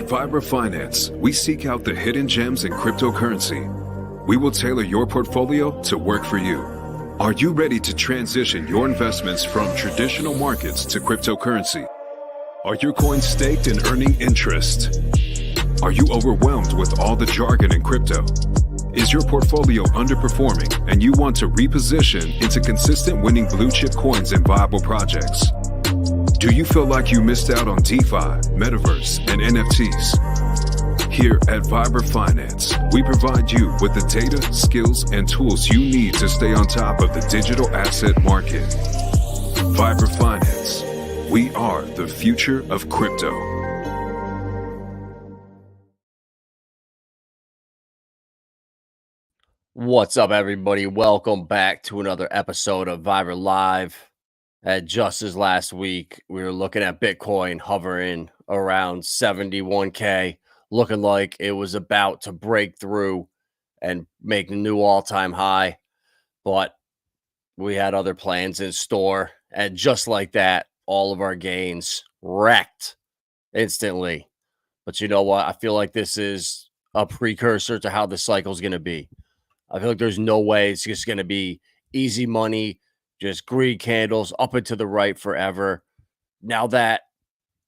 At VRA Finance, we seek out the hidden gems in cryptocurrency. We will tailor your portfolio to work for you. Are you ready to transition your investments from traditional markets to cryptocurrency? Are your coins staked and earning interest? Are you overwhelmed with all the jargon in crypto? Is your portfolio underperforming and you want to reposition into consistent winning blue chip coins and viable projects? Do you feel like you missed out on DeFi, Metaverse, and NFTs? Here at VRA Finance, we provide you with the data, skills, and tools you need to stay on top of the digital asset market. VRA Finance, we are the future of crypto. What's up, everybody? Welcome back to another episode of VRA Live. Just as last week, we were looking at Bitcoin hovering around 71K, looking like it was about to break through and make a new all-time high. But we had other plans in store. And just like that, all of our gains wrecked instantly. But you know what? I feel like this is a precursor to how the cycle is going to be. I feel like there's no way it's just going to be easy money, just greed candles up and to the right forever. Now that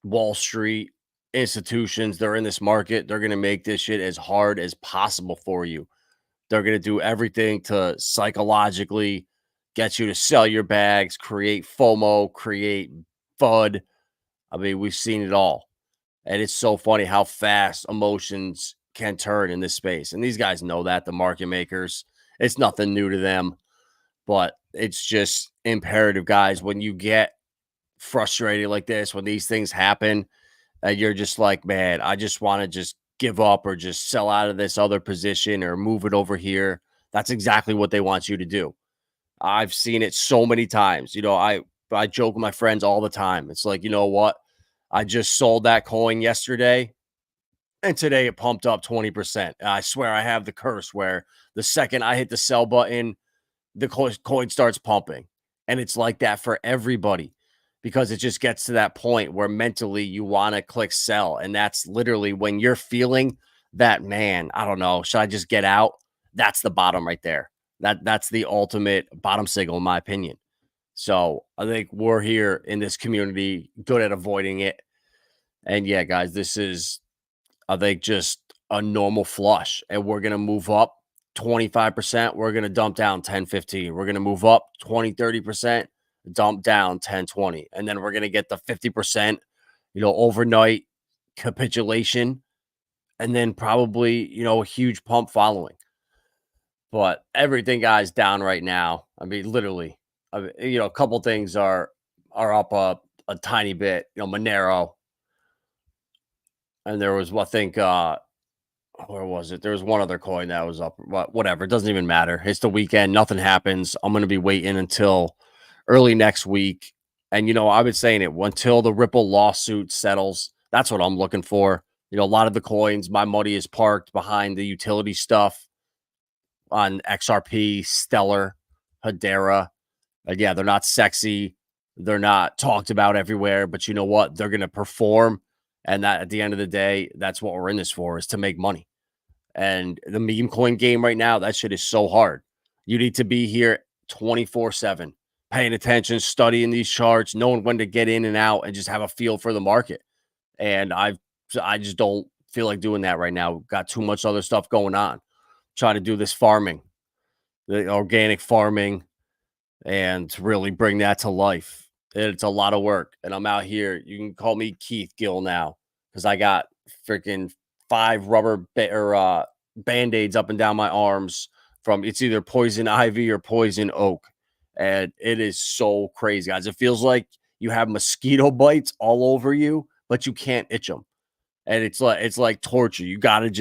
Wall Street institutions, they're in this market, they're going to make this shit as hard as possible for you. They're going to do everything to psychologically get you to sell your bags, create FOMO, create FUD. I mean, we've seen it all. And it's so funny how fast emotions can turn in this space. And these guys know that, the market makers. It's nothing new to them. But it's just imperative, guys, when you get frustrated like this, when these things happen, you're just like, man, I just want to just give up or just sell out of this other position or move it over here. That's exactly what they want you to do. I've seen it so many times. You know, I joke with my friends all the time. It's like, you know what? I just sold that coin yesterday, and today it pumped up 20%. I swear I have the curse where the second I hit the sell button, the coin starts pumping. And it's like that for everybody because it just gets to that point where mentally you want to click sell. And that's literally when you're feeling that, man, I don't know, should I just get out? That's the bottom right there. That's the ultimate bottom signal, in my opinion. So I think we're here in this community good at avoiding it. And yeah, guys, this is, I think, just a normal flush. And we're going to move up 25%. We're going to dump down 10, 15. We're going to move up 20, 30%, dump down 10, 20. And then we're going to get the 50%, overnight capitulation. And then probably, a huge pump following. But everything, guys, down right now. I mean, literally, a couple things are up a tiny bit. Monero. And there was, I think, where was it? There was one other coin that was up. Whatever. It doesn't even matter. It's the weekend. Nothing happens. I'm going to be waiting until early next week. And, I've been saying it until the Ripple lawsuit settles. That's what I'm looking for. A lot of the coins, my money is parked behind the utility stuff on XRP, Stellar, Hedera. Yeah, they're not sexy. They're not talked about everywhere. But you know what? They're going to perform. And that at the end of the day, that's what we're in this for, is to make money. And the meme coin game right now, that shit is so hard. You need to be here 24/7, paying attention, studying these charts, knowing when to get in and out, and just have a feel for the market. And I just don't feel like doing that right now. Got too much other stuff going on. Trying to do this farming, the organic farming, and really bring that to life. It's a lot of work, and I'm out here. You can call me Keith Gill now because I got freaking 5 rubber Band-Aids up and down my arms from it's either poison ivy or poison oak, and it is so crazy, guys. It feels like you have mosquito bites all over you, but you can't itch them, and it's like torture. You gotta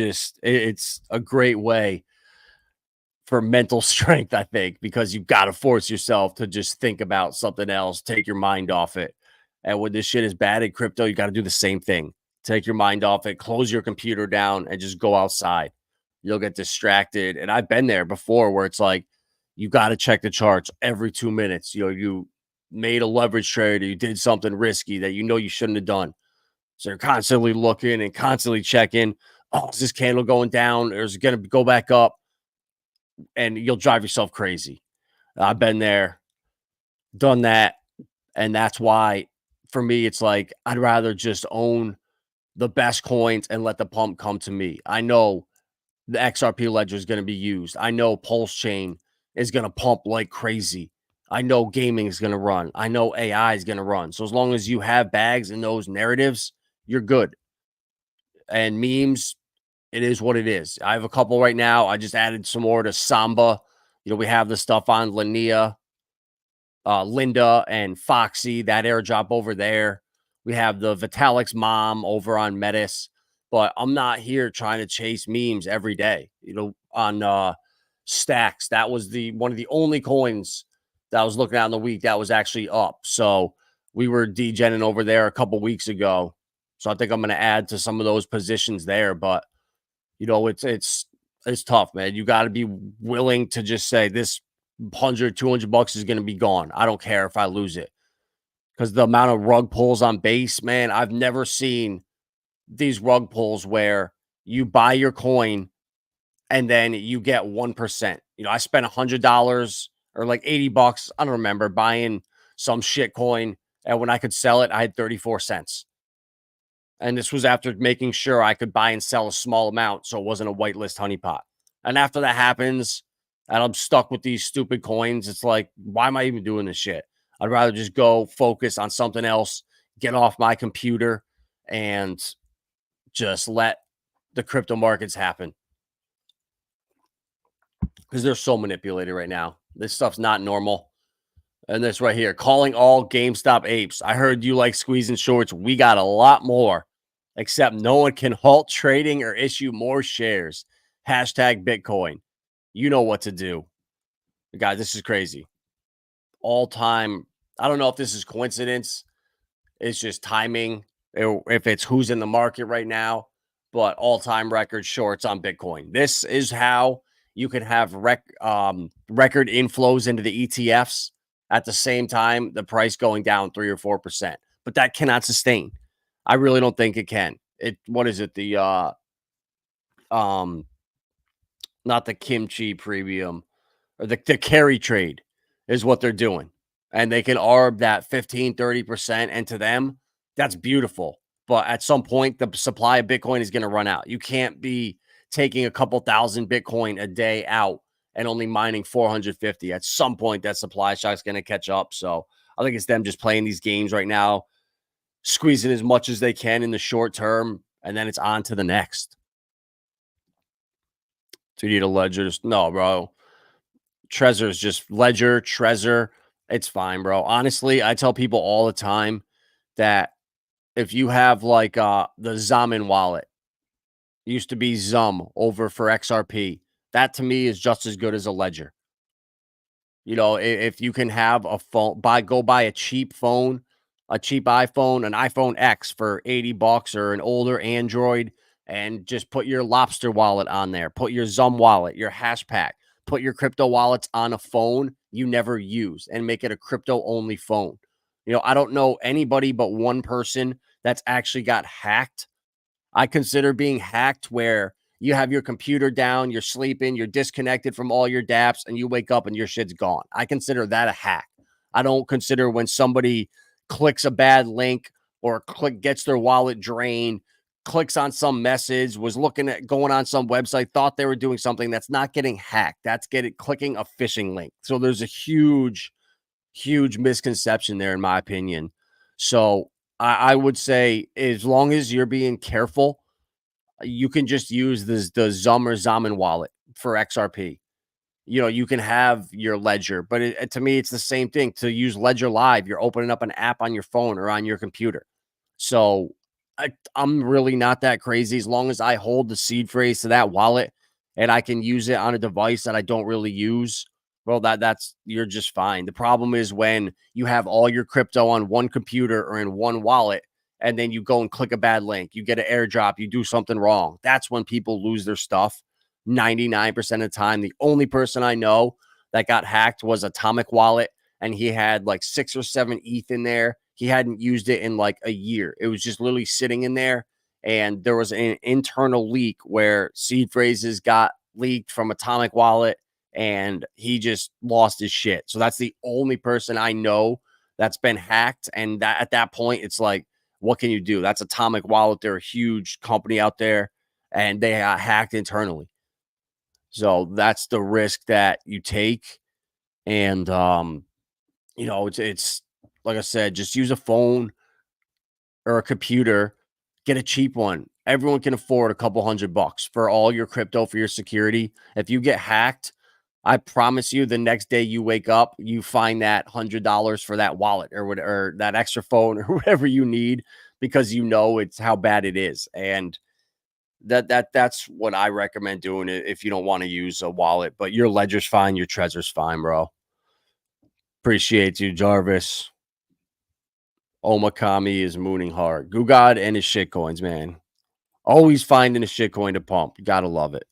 it's a great way for mental strength, I think, because you've got to force yourself to just think about something else, take your mind off it. And when this shit is bad in crypto, you got to do the same thing. Take your mind off it, close your computer down, and just go outside. You'll get distracted. And I've been there before where it's like, you got to check the charts every 2 minutes. You made a leverage trade or you did something risky that you shouldn't have done. So you're constantly looking and constantly checking. Oh, is this candle going down or is it going to go back up? And you'll drive yourself crazy. I've been there, done that. And that's why for me, it's like I'd rather just own the best coins and let the pump come to me. I know the XRP ledger is going to be used. I know Pulse Chain is going to pump like crazy. I know gaming is going to run. I know AI is going to run. So as long as you have bags in those narratives, you're good. And memes, it is what it is. I have a couple right now. I just added some more to Samba. We have the stuff on Linda and Foxy, that airdrop over there. We have the Vitalik's mom over on Metis. But I'm not here trying to chase memes every day. On Stacks, that was one of the only coins that I was looking at in the week that was actually up. So we were degenning over there a couple weeks ago. So I think I'm going to add to some of those positions there. But it's tough, man. You got to be willing to just say this 100, 200 bucks is going to be gone. I don't care if I lose it. Because the amount of rug pulls on base, man, I've never seen these rug pulls where you buy your coin and then you get 1%. I spent $100 or like 80 bucks. I don't remember buying some shit coin. And when I could sell it, I had 34 cents. And this was after making sure I could buy and sell a small amount so it wasn't a whitelist honeypot. And after that happens, and I'm stuck with these stupid coins, it's like, why am I even doing this shit? I'd rather just go focus on something else, get off my computer, and just let the crypto markets happen. Because they're so manipulated right now. This stuff's not normal. And this right here, calling all GameStop apes. I heard you like squeezing shorts. We got a lot more, except no one can halt trading or issue more shares. Hashtag Bitcoin. You know what to do. Guys, this is crazy. All time. I don't know if this is coincidence. It's just timing. If it's who's in the market right now. But all-time record shorts on Bitcoin. This is how you can have record inflows into the ETFs at the same time the price going down 3 or 4%. But that cannot sustain. I really don't think it can. What is it? The not the kimchi premium or the carry trade is what they're doing. And they can arb that 15-30%. And to them, that's beautiful. But at some point, the supply of Bitcoin is going to run out. You can't be taking a couple thousand Bitcoin a day out and only mining 450. At some point, that supply shock is going to catch up. So I think it's them just playing these games right now, squeezing as much as they can in the short term, and then it's on to the next. Do you need a ledger? No, bro. Trezor is just ledger, Trezor. It's fine, bro. Honestly, I tell people all the time that if you have like the Zamin wallet, used to be Zum over for XRP, that to me is just as good as a ledger. If you can have a phone, go buy a cheap phone, a cheap iPhone, an iPhone X for 80 bucks or an older Android, and just put your Lobster wallet on there. Put your Zum wallet, your Hashpack, put your crypto wallets on a phone you never use and make it a crypto only phone. I don't know anybody but one person that's actually got hacked. I consider being hacked where you have your computer down, you're sleeping, you're disconnected from all your dApps, and you wake up and your shit's gone. I consider that a hack. I don't consider when somebody clicks a bad link or gets their wallet drained, clicks on some message, was looking at going on some website, thought they were doing something. That's not getting hacked. That's clicking a phishing link. So there's a huge misconception there, in my opinion. So I would say as long as you're being careful, you can just use the Zum or Zamin wallet for XRP. You can have your ledger, but to me, it's the same thing. To use Ledger Live, you're opening up an app on your phone or on your computer. So I'm really not that crazy. As long as I hold the seed phrase to that wallet and I can use it on a device that I don't really use, well, you're just fine. The problem is when you have all your crypto on one computer or in one wallet, and then you go and click a bad link, you get an airdrop, you do something wrong. That's when people lose their stuff. 99% of the time. The only person I know that got hacked was Atomic Wallet, and he had like 6 or 7 ETH in there. he hadn't used it in like a year. It was just literally sitting in there. And there was an internal leak where seed phrases got leaked from Atomic Wallet and he just lost his shit. So that's the only person I know that's been hacked. And that at that point, it's like, what can you do? That's Atomic Wallet. They're a huge company out there and they got hacked internally. So that's the risk that you take. And it's like I said, just use a phone or a computer, get a cheap one. Everyone can afford a couple $100 for all your crypto for your security. If you get hacked, I promise you the next day you wake up, you find that $100 for that wallet or whatever, or that extra phone or whatever you need because you know it's how bad it is. And that's what I recommend doing it if you don't want to use a wallet, but your ledger's fine, your Trezor's fine, bro. Appreciate you, Jarvis. Omakami is mooning hard. Gugad and his shitcoins, man. Always finding a shitcoin to pump. You gotta love it.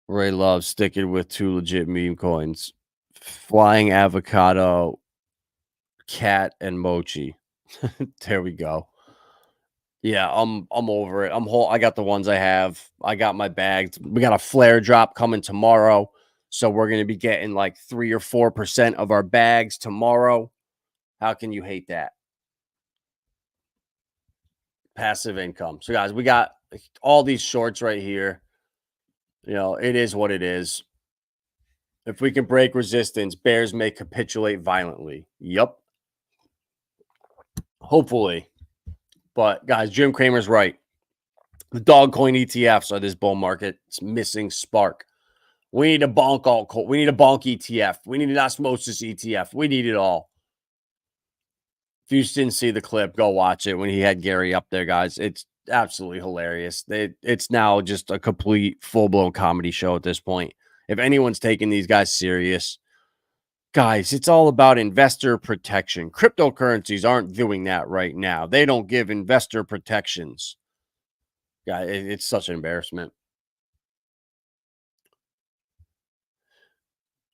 Ray loves sticking with two legit meme coins. Flying avocado, cat, and mochi. There we go. Yeah, I'm over it. I got the ones I have. I got my bags. We got a flare drop coming tomorrow. So we're gonna be getting like 3 or 4% of our bags tomorrow. How can you hate that? Passive income. So guys, we got all these shorts right here. It is what it is. If we can break resistance, bears may capitulate violently. Yep. Hopefully. But guys, Jim Cramer's right. The dog coin ETFs are this bull market's missing spark. We need a bonk altcoin. We need a bonk ETF. We need an osmosis ETF. We need it all. If you didn't see the clip, go watch it when he had Gary up there, guys. It's absolutely hilarious. It's now just a complete full-blown comedy show at this point. If anyone's taking these guys serious, guys, it's all about investor protection. Cryptocurrencies aren't doing that right now. They don't give investor protections. Yeah, it's such an embarrassment.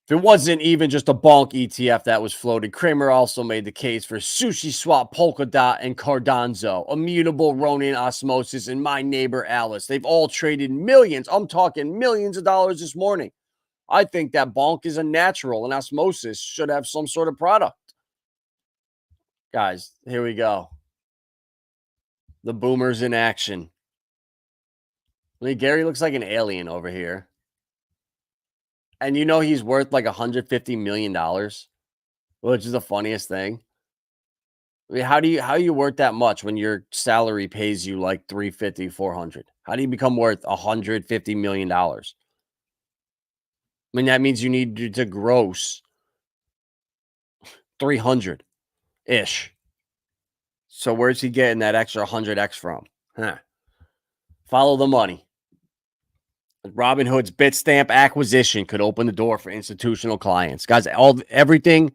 If it wasn't even just a bonk ETF that was floated, Kramer also made the case for Sushi Swap, Polkadot, and Cardano, Immutable, Ronin, Osmosis, and My Neighbor Alice. They've all traded millions. I'm talking millions of dollars this morning. I think that bonk is a natural, and Osmosis should have some sort of product. Guys, here we go. The boomers in action. I mean, Gary looks like an alien over here. And he's worth like $150 million, which is the funniest thing. I mean, how do you worth that much when your salary pays you like 350, 400? How do you become worth $150 million? I mean, that means you need to gross 300-ish. So where's he getting that extra 100x from? Follow the money. Robinhood's Bitstamp acquisition could open the door for institutional clients. Guys, everything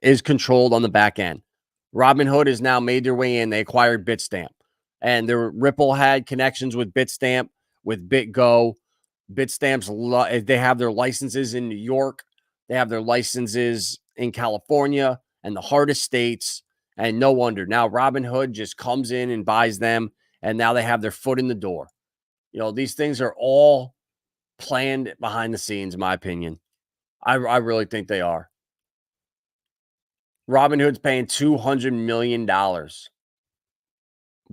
is controlled on the back end. Robinhood has now made their way in. They acquired Bitstamp. And their Ripple had connections with Bitstamp, with BitGo. Bitstamp's, they have their licenses in New York. They have their licenses in California and the hardest states. And no wonder. Now Robinhood just comes in and buys them. And now they have their foot in the door. These things are all planned behind the scenes, in my opinion. I really think they are. Robinhood's paying $200 million, but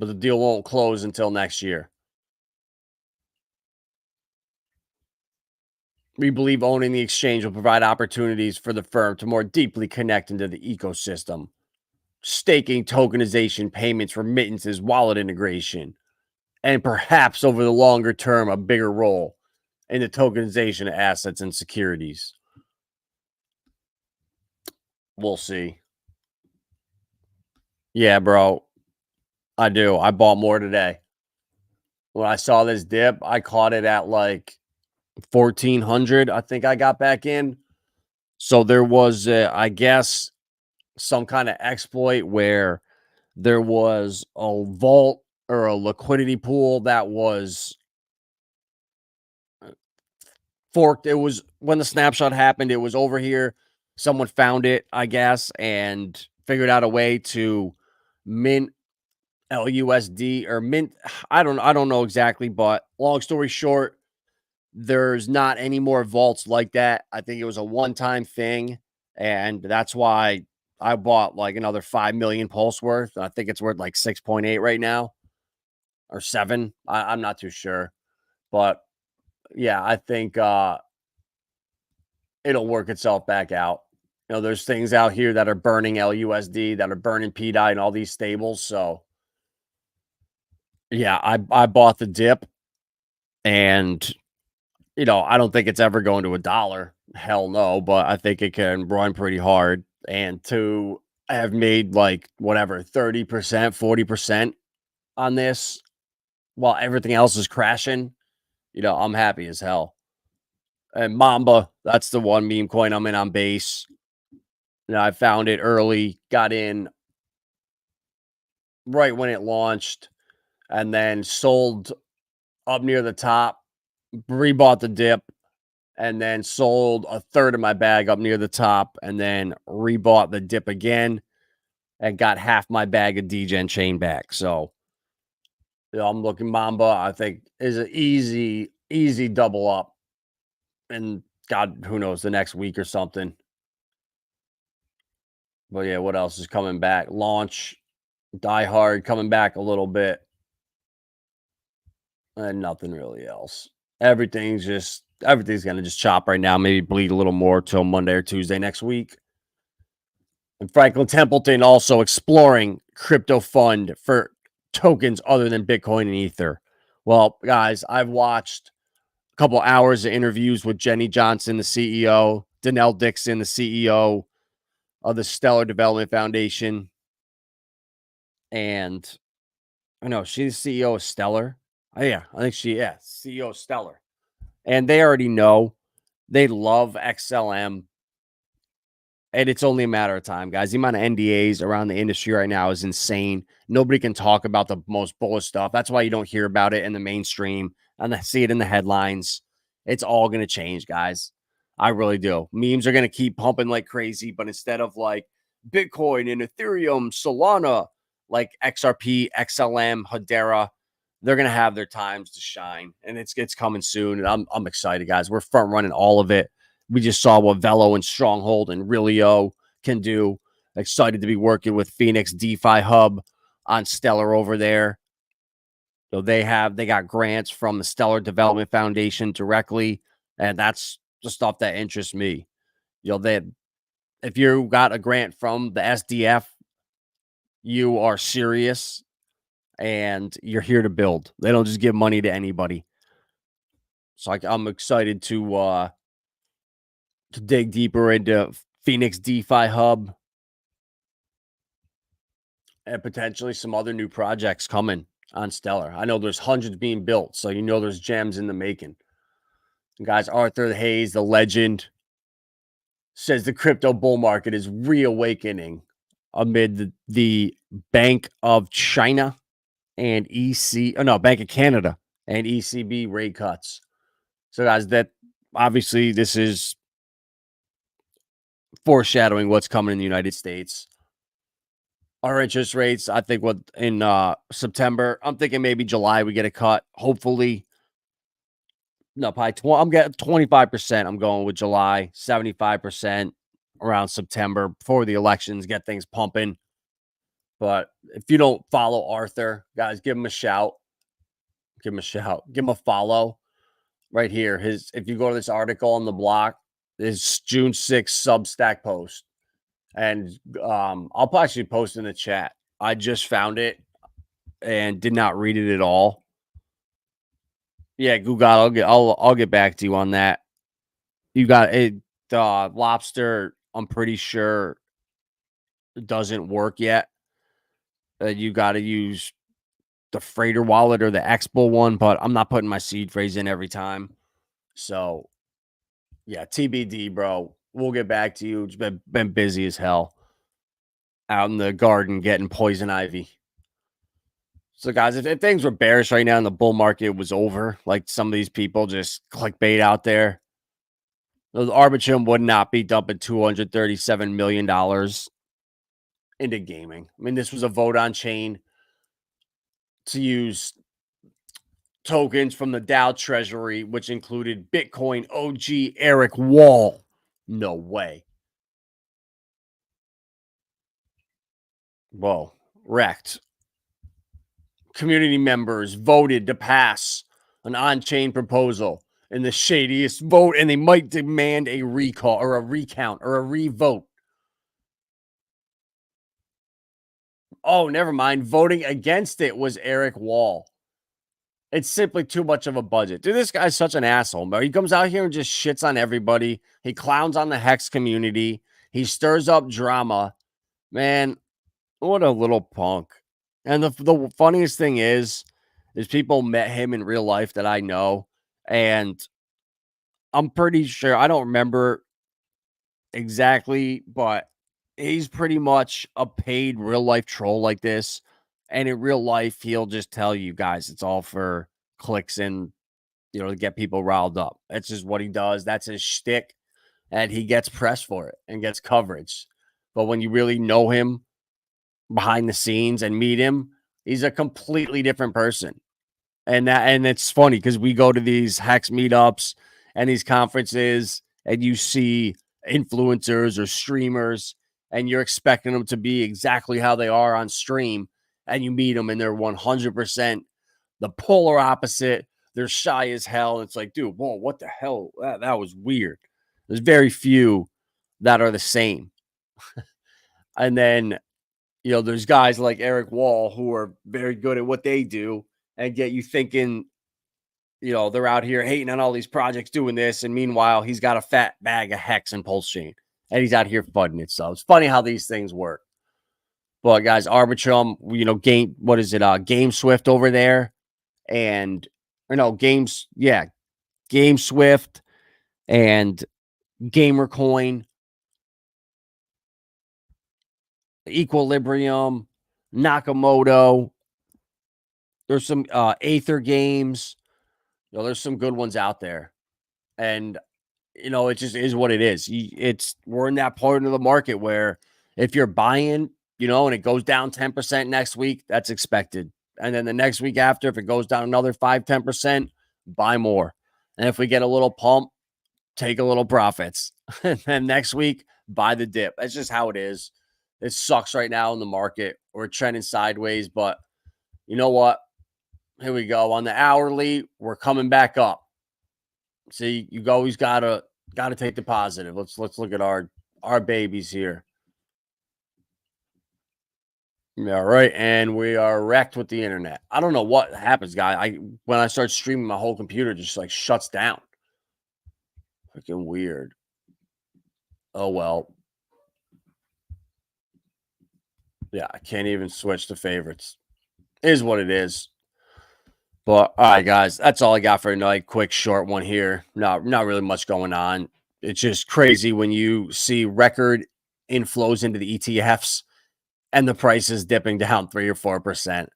the deal won't close until next year. We believe owning the exchange will provide opportunities for the firm to more deeply connect into the ecosystem. Staking, tokenization, payments, remittances, wallet integration, and perhaps over the longer term, a bigger role in the tokenization of assets and securities. We'll see. Yeah, bro. I do. I bought more today. When I saw this dip, I caught it at like 1,400. I think I got back in. So there was, I guess, some kind of exploit where there was a vault or a liquidity pool that was forked. It was when the snapshot happened, it was over here. Someone found it, I guess, and figured out a way to mint LUSD or mint. I don't know exactly, but long story short, there's not any more vaults like that. I think it was a one-time thing, and that's why I bought like another 5 million pulse worth. I think it's worth like 6.8 right now or 7. I'm not too sure. But yeah, I think it'll work itself back out. There's things out here that are burning LUSD, that are burning PDI and all these stables. So yeah, I bought the dip, and I don't think it's ever going to $1. Hell no, but I think it can run pretty hard. And to have made like whatever 30%, 40% on this while everything else is crashing, I'm happy as hell. And Mamba, that's the one meme coin I'm in on base. I found it early, got in right when it launched, and then sold up near the top, rebought the dip, and then sold a third of my bag up near the top, and then rebought the dip again and got half my bag of DGen chain back. So I'm looking Mamba, I think, is an easy double up. And God, who knows, the next week or something. But yeah, what else is coming back? Launch, Die Hard coming back a little bit. And nothing really else. Everything's going to just chop right now. Maybe bleed a little more till Monday or Tuesday next week. And Franklin Templeton also exploring crypto fund for tokens other than Bitcoin and Ether. Well, guys, I've watched a couple hours of interviews with Jenny Johnson, the CEO, Danelle Dixon, the CEO of the Stellar Development Foundation. And I know she's the CEO of Stellar. Oh, yeah, I think CEO of Stellar. And they already know they love XLM. And it's only a matter of time, guys. The amount of NDAs around the industry right now is insane. Nobody can talk about the most bullish stuff. That's why you don't hear about it in the mainstream and see it in the headlines. It's all going to change, guys. I really do. Memes are going to keep pumping like crazy, but instead of like Bitcoin and Ethereum, Solana, like XRP, XLM, Hedera, they're going to have their times to shine, and it's coming soon. And I'm excited, guys. We're front running all of it. We just saw what Velo and Stronghold and Realio can do. Excited to be working with Phoenix DeFi Hub on Stellar over there. So they got grants from the Stellar Development Foundation directly, and that's the stuff that interests me. If you got a grant from the SDF, you are serious and you're here to build. They don't just give money to anybody. So I'm excited to dig deeper into Phoenix DeFi Hub and potentially some other new projects coming on Stellar. I know there's hundreds being built, so there's gems in the making. And guys, Arthur Hayes, the legend, says the crypto bull market is reawakening amid the Bank of China and Bank of Canada and ECB rate cuts. So guys, that obviously this is foreshadowing what's coming in the United States. Our interest rates, I think in September, I'm thinking maybe July we get a cut. Hopefully, no, probably I'm getting 25%. I'm going with July, 75% around September before the elections, get things pumping. But if you don't follow Arthur, guys, give him a shout. Give him a follow right here. If you go to this article on the block, his June 6th Substack post. And I'll actually post in the chat. I just found it and did not read it at all. Yeah, Google, I'll get back to you on that. You got it. Lobster, I'm pretty sure doesn't work yet. You got to use the Freighter wallet or the Expo one, but I'm not putting my seed phrase in every time. So yeah, TBD, bro. We'll get back to you. It's been busy as hell out in the garden getting poison ivy. So guys, if things were bearish right now and the bull market was over, like some of these people just clickbait out there, the Arbitrum would not be dumping $237 million into gaming. I mean, this was a vote on chain to use tokens from the Dow Treasury, which included Bitcoin OG Eric Wall. No way. Whoa, wrecked. Community members voted to pass an on-chain proposal in the shadiest vote, and they might demand a recall or a recount or a revote. Oh, never mind. Voting against it was Eric Wall. It's simply too much of a budget. Dude, this guy's such an asshole, bro. He comes out here and just shits on everybody. He clowns on the Hex community. He stirs up drama. Man, what a little punk. And the funniest thing is people met him in real life that I know. And I'm pretty sure, I don't remember exactly, but he's pretty much a paid real life troll like this. And in real life, he'll just tell you guys it's all for clicks and, to get people riled up. That's just what he does. That's his shtick. And he gets press for it and gets coverage. But when you really know him behind the scenes and meet him, he's a completely different person. And it's funny because we go to these Hex meetups and these conferences and you see influencers or streamers and you're expecting them to be exactly how they are on stream, and you meet them and they're 100% the polar opposite. They're shy as hell. It's like, dude, whoa, what the hell? That was weird. There's very few that are the same. And then, there's guys like Eric Wall who are very good at what they do and get you thinking, they're out here hating on all these projects doing this. And meanwhile, he's got a fat bag of Hex and Pulse Chain and he's out here fudding it. So it's funny how these things work. But guys, Arbitrum, Game Swift over there Game Swift and Gamercoin, Equilibrium, Nakamoto. There's some Aether Games. There's some good ones out there. And, it just is what it is. We're in that part of the market where if you're buying, and it goes down 10% next week, that's expected. And then the next week after, if it goes down another 5-10%, buy more. And if we get a little pump, take a little profits. And then next week, buy the dip. That's just how it is. It sucks right now in the market. We're trending sideways, but you know what? Here we go. On the hourly, we're coming back up. See, you always gotta take the positive. Let's look at our babies here. All right, and we are wrecked with the internet. I don't know what happens, guy. When I start streaming, my whole computer just like shuts down. Freaking weird. Oh well. Yeah, I can't even switch to favorites. It is what it is. But all right, guys, that's all I got for tonight. Quick, short one here. Not really much going on. It's just crazy when you see record inflows into the ETFs and the price is dipping down 3 or 4%.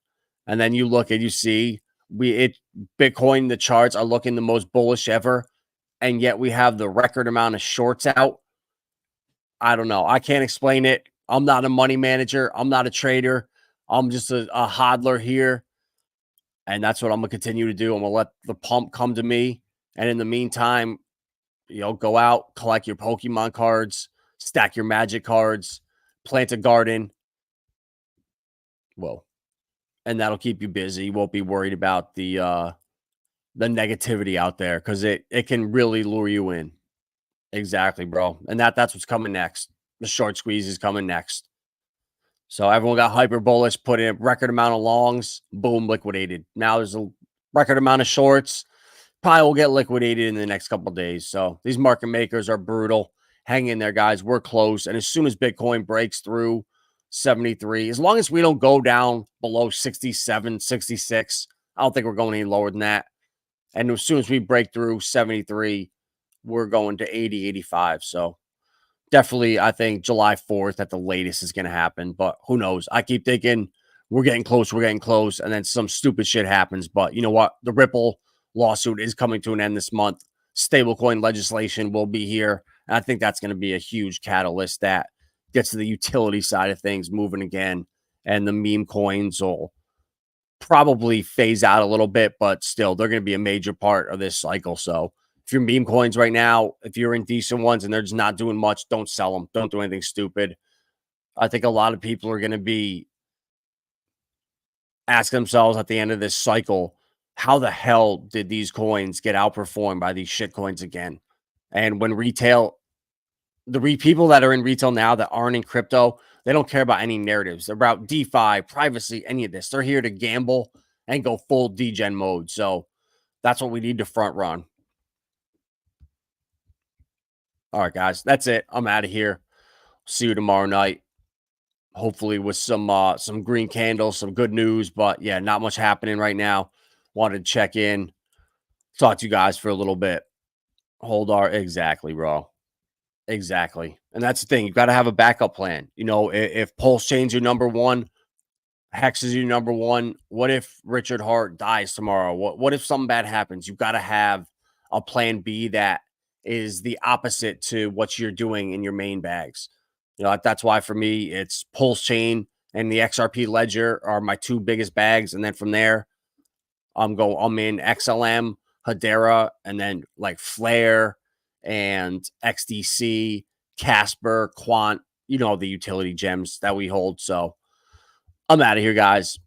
And then you look and you see Bitcoin, the charts are looking the most bullish ever, and yet we have the record amount of shorts out. I don't know. I can't explain it. I'm not a money manager. I'm not a trader. I'm just a hodler here. And that's what I'm going to continue to do. I'm going to let the pump come to me. And in the meantime, go out, collect your Pokemon cards, stack your Magic cards, plant a garden. Well, and that'll keep you busy. You won't be worried about the negativity out there because it can really lure you in. Exactly, bro. And that's what's coming next. The short squeeze is coming next. So everyone got hyper bullish, put in a record amount of longs, boom, liquidated. Now there's a record amount of shorts, probably will get liquidated in the next couple of days. So these market makers are brutal. Hang in there, guys. We're close. And as soon as Bitcoin breaks through 73, as long as we don't go down below 67, 66, I don't think we're going any lower than that. And as soon as we break through 73, we're going to 80, 85. So definitely, I think July 4th at the latest is going to happen, but who knows? I keep thinking we're getting close, and then some stupid shit happens. But you know what? The Ripple lawsuit is coming to an end this month. Stablecoin legislation will be here. And I think that's going to be a huge catalyst that gets to the utility side of things moving again, and the meme coins will probably phase out a little bit, but still, they're going to be a major part of this cycle. So if you're meme coins right now, if you're in decent ones and they're just not doing much, don't sell them. Don't do anything stupid. I think a lot of people are going to be asking themselves at the end of this cycle, how the hell did these coins get outperformed by these shit coins again? And when people that are in retail now that aren't in crypto, they don't care about any narratives. They're about DeFi, privacy, any of this. They're here to gamble and go full degen mode. So that's what we need to front run. All right, guys, that's it. I'm out of here. See you tomorrow night. Hopefully with some green candles, some good news. But yeah, not much happening right now. Wanted to check in, talk to you guys for a little bit. Exactly, bro. Exactly. And that's the thing. You got to have a backup plan. You know, if Pulse Chain's your number one, Hex is your number one. What if Richard Hart dies tomorrow? What if something bad happens? You've got to have a plan B that is the opposite to what you're doing in your main bags. You know, that's why for me, it's Pulse Chain and the XRP Ledger are my two biggest bags. And then from there, I'm in XLM, Hedera, and then like Flare and XDC, Casper, Quant, you know, the utility gems that we hold. So I'm out of here, guys.